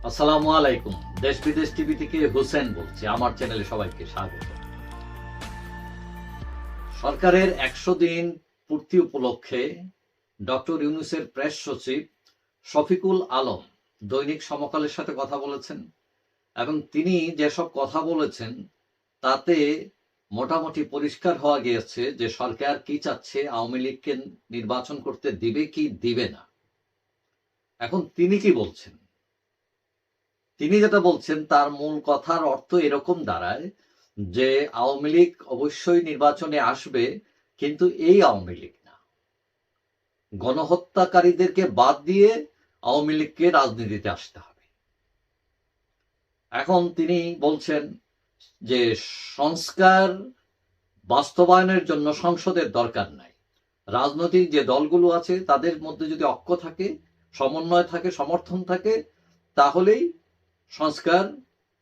আসসালামু আলাইকুম। দেশ বিদেশ টিভি থেকে হোসেন বলছি। আমার চ্যানেলে সবাইকে স্বাগত। সরকারের ১০০ দিন পূর্তি উপলক্ষে ডক্টর ইউনূসের প্রেস সচিব শফিকুল আলম দৈনিক সমকালের সাথে কথা বলেছেন এবং তিনি যেসব কথা বলেছেন তাতে মোটামুটি পরিষ্কার হওয়া গিয়েছে যে সরকার কি চাচ্ছে, আওয়ামী লীগকে নির্বাচন করতে দিবে কি দিবে না। এখন তিনি কি বলছেন, তিনি যেটা বলছেন তার মূল কথার অর্থ এরকম দাঁড়ায় যে আওয়ামী লীগ অবশ্যই নির্বাচনে আসবে, কিন্তু এই আওয়ামী লীগ না, গণহত্যাকারীদেরকে বাদ দিয়ে আওয়ামী লীগকে রাজনীতিতে আসতে হবে। এখন তিনি বলছেন যে সংস্কার বাস্তবায়নের জন্য সংসদের দরকার নাই, রাজনৈতিক যে দলগুলো আছে তাদের মধ্যে যদি ঐক্য থাকে, সমন্বয় থাকে, সমর্থন থাকে, তাহলেই সংস্কার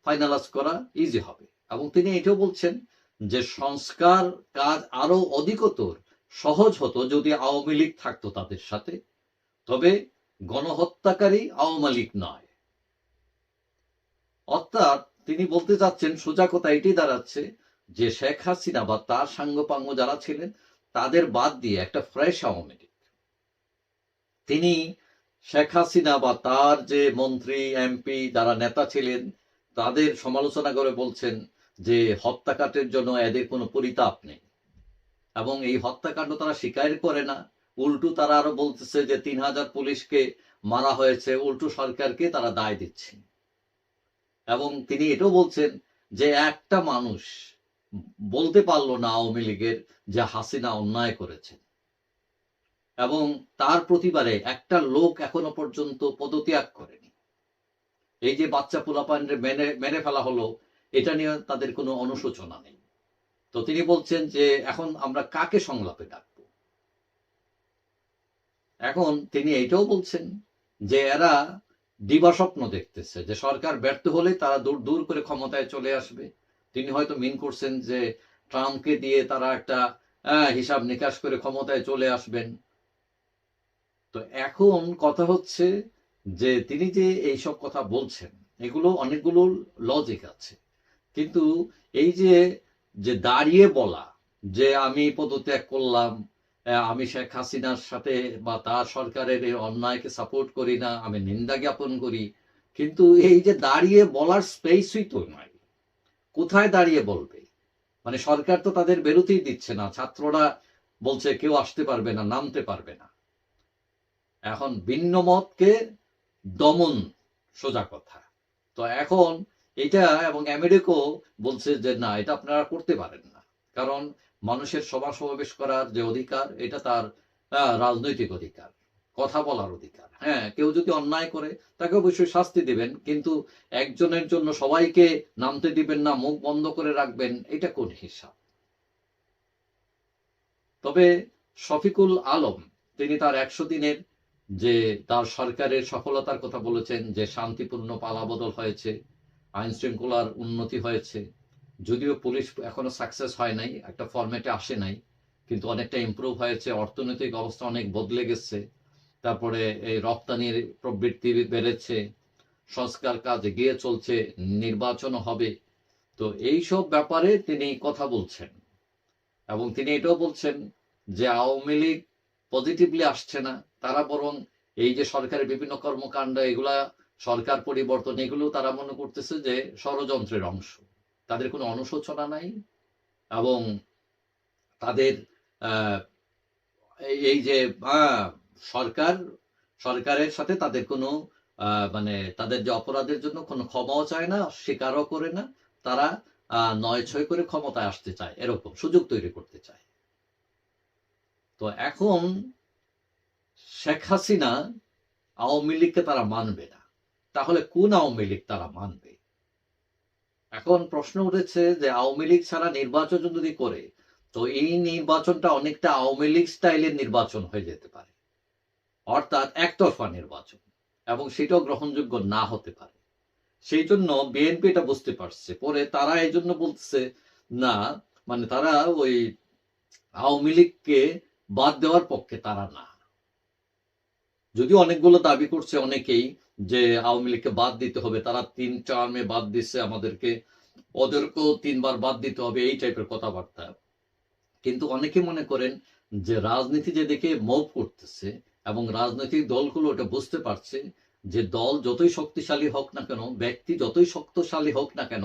ফাইনালাইজ করা ইজি হবে। এবং তিনি এটাও বলছেন যে সংস্কার কাজ আরো অধিকতর সহজ হতো যদি আওয়ামী লীগ থাকতো তাদের সাথে, তবে গণহত্যাকারী আওয়ামী লীগ নয়। অর্থাৎ তিনি বলতে চাচ্ছেন, সোজা কথা এটি দাঁড়াচ্ছে যে শেখ হাসিনা বা তার সাঙ্গপাঙ্গ যারা ছিলেন তাদের বাদ দিয়ে একটা ফ্রেশ আওয়ামী লীগ। তিনি শেখ হাসিনা বা তার যে মন্ত্রী এমপি যারা নেতা ছিলেন তাদের সমালোচনা করে বলছেন যে হত্যাকাণ্ডের জন্য এদের কোনো পরিতাপ নেই, এবং এই হত্যাকাণ্ড তারা স্বীকার করে না, উল্টো তারা আরো বলতেছে যে ৩,০০০ পুলিশকে মারা হয়েছে, উল্টো সরকারকে তারা দায় দিচ্ছে। এবং তিনি এটাও বলছেন যে একটা মানুষ বলতে পারলো না আওয়ামী লীগের যে হাসিনা অন্যায় করেছে, এবং তার প্রতিবারে একটা লোক এখনো পর্যন্ত পদত্যাগ করেনি। এই যে বাচ্চা পোলাপানরে মেরে ফেলা হলো, এটা নিয়ে তাদের কোনো অনুশোচনা নেই। তো তিনি বলছেন যে এখন আমরা কাকে সংলাপে ডাকবো। এখন তিনি এইটাও বলছেন যে এরা দিবাস্বপ্ন দেখতেছে যে সরকার ব্যর্থ হলে তারা দূর দূর করে ক্ষমতায় চলে আসবে। তিনি হয়তো মিন করছেন যে ট্রাম্পকে দিয়ে তারা একটা হিসাব নিকাশ করে ক্ষমতায় চলে আসবেন। তো এখন কথা হচ্ছে যে তিনি যে এইসব কথা বলছেন এগুলো অনেকগুলো লজিক আছে, কিন্তু এই যে যে দাঁড়িয়ে বলা যে আমি পদত্যাগ করলাম, আমি শেখ হাসিনার সাথে বা তার সরকারের এই অন্যায়কে সাপোর্ট করি না, আমি নিন্দা জ্ঞাপন করি, কিন্তু এই যে দাঁড়িয়ে বলার স্পেসই তো নয়। কোথায় দাঁড়িয়ে বলবে? মানে সরকার তো তাদের বেরোতেই দিচ্ছে না, ছাত্ররা বলছে কেউ আসতে পারবে না, নামতে পারবে না। এখন ভিন্ন মতকে দমন, সোজা কথা। তো এখন এটা এবং আমেরিকাও বলছে যে না, এটা আপনারা করতে পারেন না, কারণ মানুষের সভা সমাবেশ করার যে অধিকার এটা তার রাজনৈতিক অধিকার, কথা বলার অধিকার। হ্যাঁ, কেউ যদি অন্যায় করে তাকে অবশ্যই শাস্তি দিবেন, কিন্তু একজনের জন্য সবাইকে নামতে দিবেন না, মুখ বন্ধ করে রাখবেন, এটা কোন হিসাব? তবে শফিকুল আলম তিনি তার ১০০ দিনের যে তার সরকারের সফলতার কথা বলেছেন, যে শান্তিপূর্ণ পালাবদল হয়েছে, আইন শৃঙ্খলার উন্নতি হয়েছে, যদিও পুলিশ এখনো সাকসেস হয় নাই, একটা ফরম্যাটে আসে নাই, কিন্তু অনেকটা ইমপ্রুভ হয়েছে, অর্থনৈতিক অবস্থা অনেক বদলে গেছে, তারপরে এই রপ্তানির প্রবৃত্তি বেড়েছে, সংস্কার কাজ এগিয়ে চলছে, নির্বাচন হবে। তো এইসব ব্যাপারে তিনি কথা বলছেন, এবং তিনি এটাও বলছেন যে আওয়ামী লীগ পজিটিভলি আসছে না, তারা বরং এই যে সরকারের বিভিন্ন কর্মকাণ্ড এগুলা, সরকার পরিবর্তন, এগুলো তারা মনে করতেছে যে ষড়যন্ত্রের অংশ। তাদের কোনো অনুশোচনা নাই, এবং তাদের আহ, এই যে সরকার, সরকারের সাথে তাদের কোনো মানে তাদের যে অপরাধের জন্য কোনো ক্ষমাও চায় না, স্বীকারও করে না, তারা নয় ছয় করে ক্ষমতায় আসতে চায়, এরকম সুযোগ তৈরি করতে চায়। তো এখন শেখ হাসিনা আওয়ামী লীগকে তারা মানবে না, তাহলে কোন আওয়ামী লীগ তারা মানবে? এখন প্রশ্ন উঠেছে যে আওয়ামী লীগ ছাড়া নির্বাচন যদি করে, তো এই নির্বাচনটা অনেকটা আওয়ামী লীগ স্টাইলের নির্বাচন হয়ে যেতে পারে, অর্থাৎ একতরফা নির্বাচন, এবং সেটাও গ্রহণযোগ্য না হতে পারে। সেই জন্য বিএনপি এটা বুঝতে পারছে, পরে তারা এই জন্য বলতেছে না, মানে তারা ওই আওয়ামী লীগকে বাদ দেওয়ার পক্ষে তারা না। যদিও অনেকগুলো দাবি করছে অনেকেই যে আওয়ামী লীগকে বাদ দিতে হবে, তারা 3 টার্মে বাদ দিচ্ছে আমাদেরকে, ওদেরকেও 3 বার বাদ দিতে হবে, এই টাইপের কথাবার্তা। কিন্তু অনেকে মনে করেন যে রাজনীতি যেদিকে মুভ করতেছে এবং রাজনৈতিক দলগুলো ওটা বুঝতে পারছে যে দল যতই শক্তিশালী হোক না কেন, ব্যক্তি যতই শক্তিশালী হোক না কেন,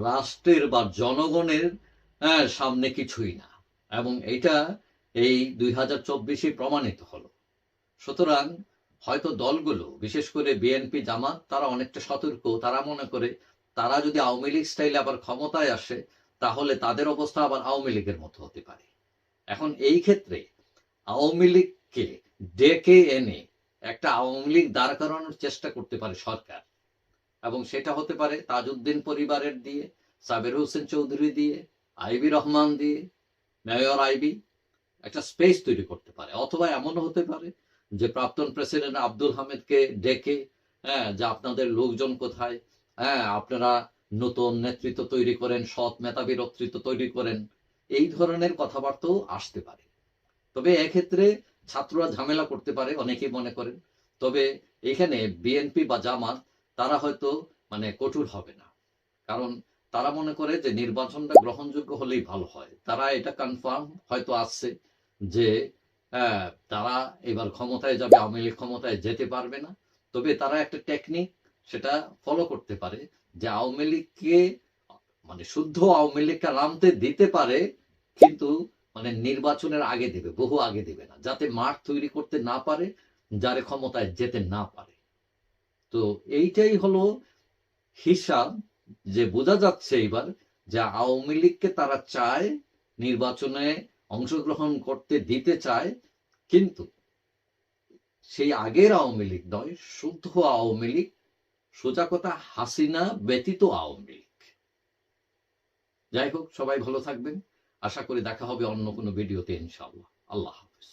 রাষ্ট্রের বা জনগণের সামনে কিছুই না, এবং এটা এই 2024 প্রমাণিত হলো। সুতরাং হয়তো দলগুলো, বিশেষ করে বিএনপি জামাত, তারা অনেকটা সতর্ক। তারা মনে করে তারা যদি আওয়ামী লীগ স্টাইলে আবার ক্ষমতায় আসে, তাহলে তাদের অবস্থা আবার আওয়ামী লীগের মতো হতে পারে। এখন এই ক্ষেত্রে আওয়ামী লীগকে ডেকে এনে একটা আওয়ামী লীগ দাঁড় করানোর চেষ্টা করতে পারে সরকার, এবং সেটা হতে পারে তাজউদ্দিন পরিবারের দিয়ে, সাবের হোসেন চৌধুরী দিয়ে, আইবি রহমান দিয়ে, মেয়র আইবি একটা স্পেস তৈরি করতে পারে। অথবা এমনও হতে পারে যে প্রাক্তন প্রেসিডেন্ট আব্দুল হামিদকে ডেকে, যে আপনাদের লোকজন কোথায়, আপনারা নতুন নেতৃত্ব তৈরি করেন, সৎ মেধাবী নেতৃত্ব তৈরি করেন, এই ধরনের কথাবার্তাও আসতে পারে। তবে এক্ষেত্রে ছাত্ররা ঝামেলা করতে পারে অনেকেই মনে করেন। তবে এখানে বিএনপি বা জামাত তারা হয়তো মানে কঠোর হবে না, কারণ তারা মনে করে যে নির্বাচনটা গ্রহণযোগ্য হলেই ভালো হয়। তারা এটা কনফার্ম হয়তো আসছে যে তারা এবার ক্ষমতায় যাবে, আওয়ামী লীগ ক্ষমতায় যেতে পারবে না। তবে তারা একটা টেকনিক সেটা ফলো করতে পারে যে আওয়ামী লীগকে, মানে শুদ্ধ আওয়ামী লীগকে নামতে দিতে পারে, কিন্তু মানে নির্বাচনের আগে দেবে, বহু আগে দেবে না, যাতে মাঠ তৈরি করতে না পারে, যারে ক্ষমতায় যেতে না পারে। তো এইটাই হলো হিসাব, যে বোঝা যাচ্ছে এবার যে আওয়ামী লীগকে তারা চায়, নির্বাচনে অংশগ্রহণ করতে দিতে চায়, কিন্তু সেই আগের আওয়ামী লীগ নয়, শুদ্ধ আওয়ামী লীগ, সোজা কথা হাসিনা ব্যতীত আওয়ামী লীগ। যাই হোক, সবাই ভালো থাকবেন। আশা করি দেখা হবে অন্য কোনো ভিডিওতে ইনশাআল্লাহ। আল্লাহ হাফেজ।